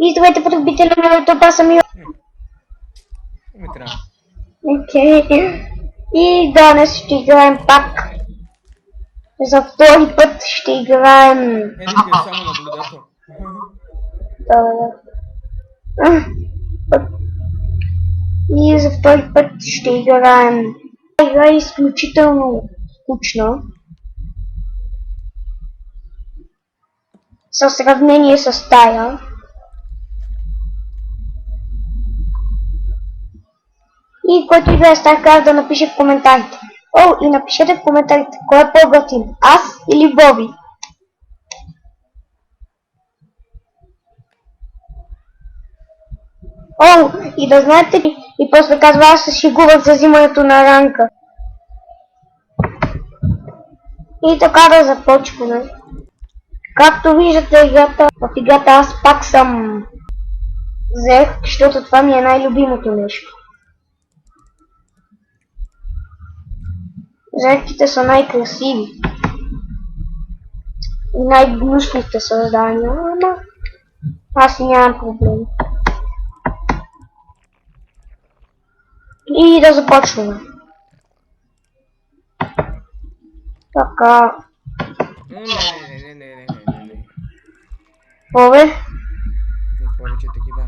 И здравейте, потребители на YouTube, аз съм Иван. Окей. И днес ще играем пак. За втори път ще играем... само наблюдател. И за втори път ще играем... Игра е изключително скучна. Със сравнение с тая. И който играе StarCraft да напише в коментарите. О, и напишете в коментарите, кой е по-готин, аз или Боби. О, и да знаете ли, и после казва, аз се шегувах за взимането на ранка. И така да започваме. Както виждате в играта аз пак съм зех, защото това ми е най-любимото нещо. Зерките са най-красиви и най-гнусните създания, ама аз нямам проблем. И да започваме. Така. Не. Пове? Не повече такива.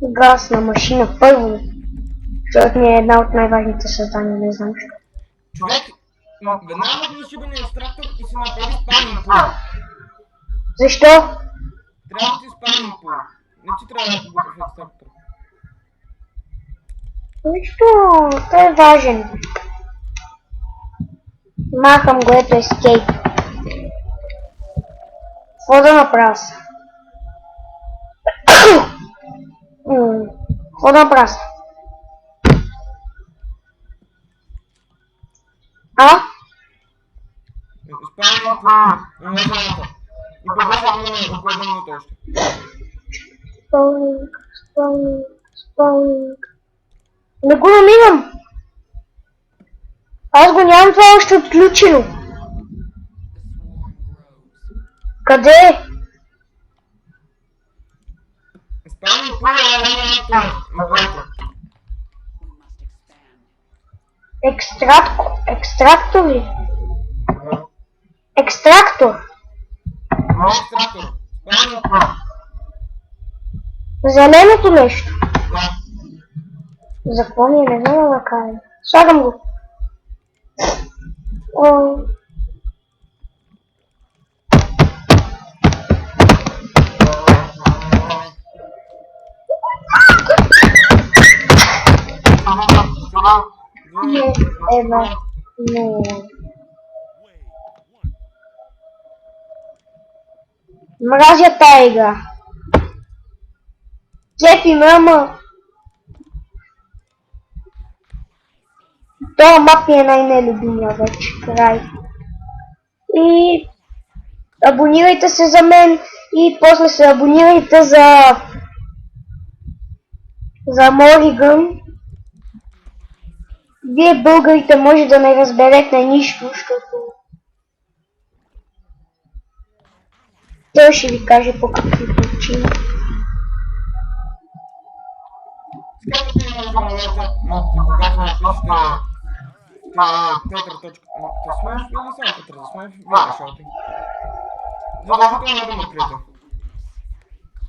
Газна машина първо. Защото ми е една от най-важните създания, не знам защо. Човек, веднага влизаш шибания екстрактор и си направи спаминг пул. Защо? Трябва да ти спаминг пул. Не ти трябва да го в екстрактор. Защо? Той е важен. Махам го, ето escape. Какво да направя? Какво да направя? А? Спаминг пул. Не знам. И побързай около една минута още. Спаунинг. Не го намирам. Аз го нямам това още отключено. Къде е? Спаминг пул е една минута. Екстрактор ли? Екстрактор? Екстрактор. Спаминг пул. Зеленото нещо. За какво ми е, не знам да кажа. Слагам го. О. Мразя тая игра. Кефи ме, ама... Това мап е най-нелюбимия вече, край. И... абонирайте се за мен и после се абонирайте за Мориган. Вие българите може да не разберете нищо, защото... Той ще ви каже по какви причини. Когато напишете Петър. Те сме или само Петър? Да сме вие решавате. Задължително да ме откриете.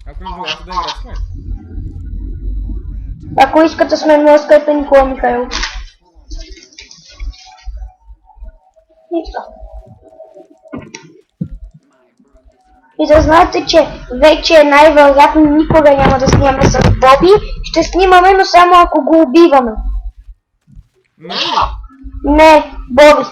Ако не желаете да играте с мен. Ако искате с мен на скайпа Никола Михайлов. И това. И да знаете, че вече най-вероятно никога няма да снимаме с Боби. Ще снимаме, но само ако го убиваме. Не, Боби.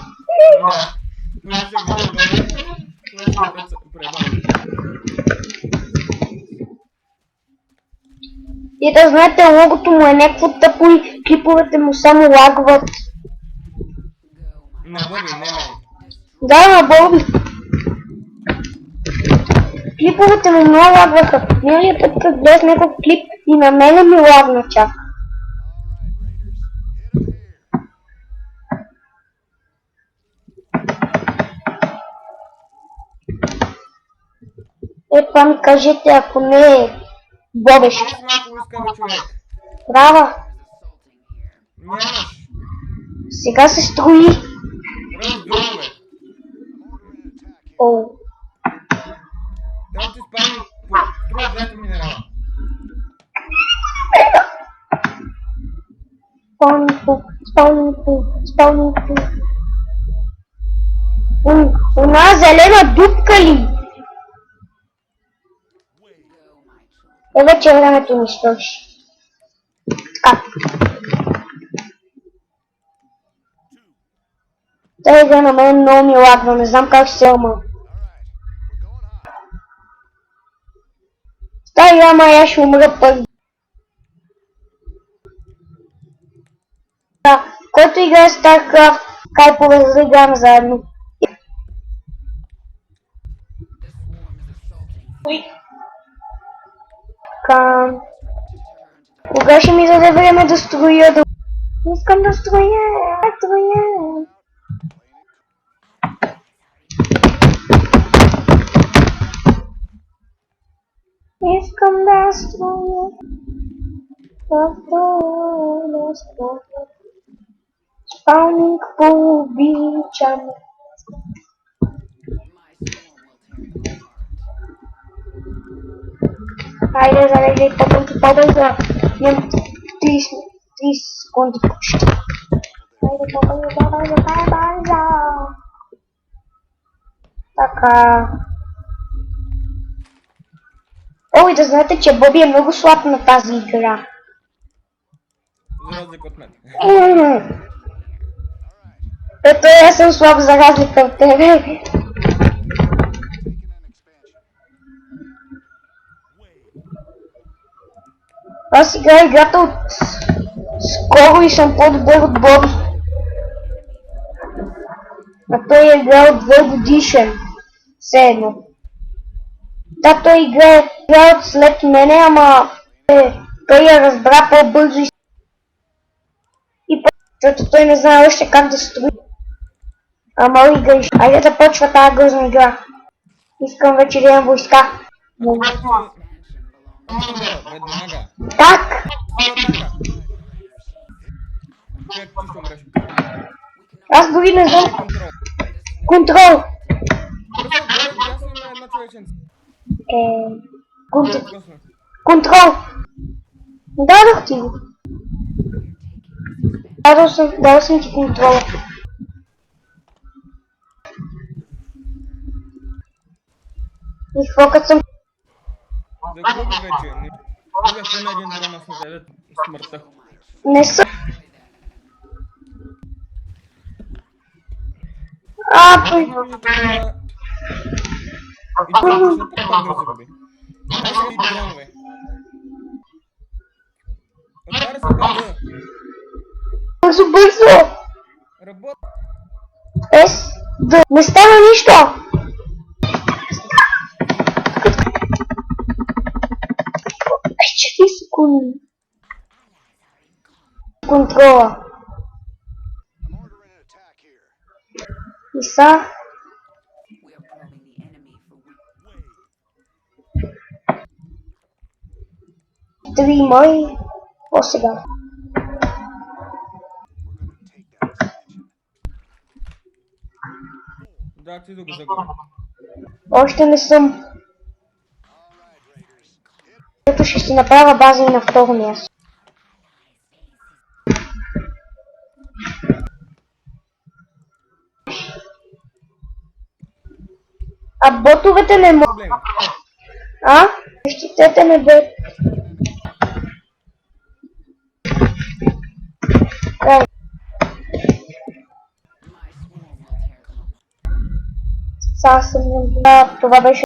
И да знаете, логото му е някакво тъпо и клиповете му само лагват. На Боби, не. Да, на Боби. Клиповете му много лагваха. Миналия път като гледах някакъв клип и на мене ми лагна чак. Това ми кажете, ако не е бобеш. Аз малко войска, бе, човек. Права. Нямаш. Сега се строи. Раздрове. О, Трябва да ти спали по струва двете минерала. спални пул. Она зелена дупка ли? Вече времето ми свърши. Така. Тази игра на мен много ми лагва, не знам как ще се ама. Тази игра май ще умра първи. Който играе StarCraft, кайпове за да играем заедно. Кога ще ми даде време да строя? Искам да строя. Искам да строя. Спалник по обичам. Хайде, зареждай по-бързо. Имам 30 секунди почти. Хайде, по-бързо. Така. О, и да знаете, че Боби е много слаб на тази игра. За разлика от мен. Ето аз съм слаб за разлика от тебе. Аз играя играта от скоро и съм по-добър от Боби. А той е играл 2 годишен. Все едно. Да, той играе от след мене, ама той я разбра по-бързо и защото той не знае още как да строи. Ама играеш. Айде да почва тази грозна игра. Искам вече да имам войска. Веднага. Так! Човек, ти ще умреш. Аз дори не знам. Контрол! Ясно има една човеченца. Контрол! Дадох ти го. Дадох съм ти контрола. И какво като съм... Загуби вече. Не бяхте на един дрон, аз не даде смъртта. Не съм... Той... И това ще по-бързо загуби. Аз и дронове. Отваря се бъда. Бързо! Работа. Не става нищо! 4 секунди. Контрола. И са... Три мои. О, сега. Да, ти да го загубя. Още не съм. Ето ще си направя база и на второ място. А ботовете не могат. Проблем. Защитете ме, бе. Това беше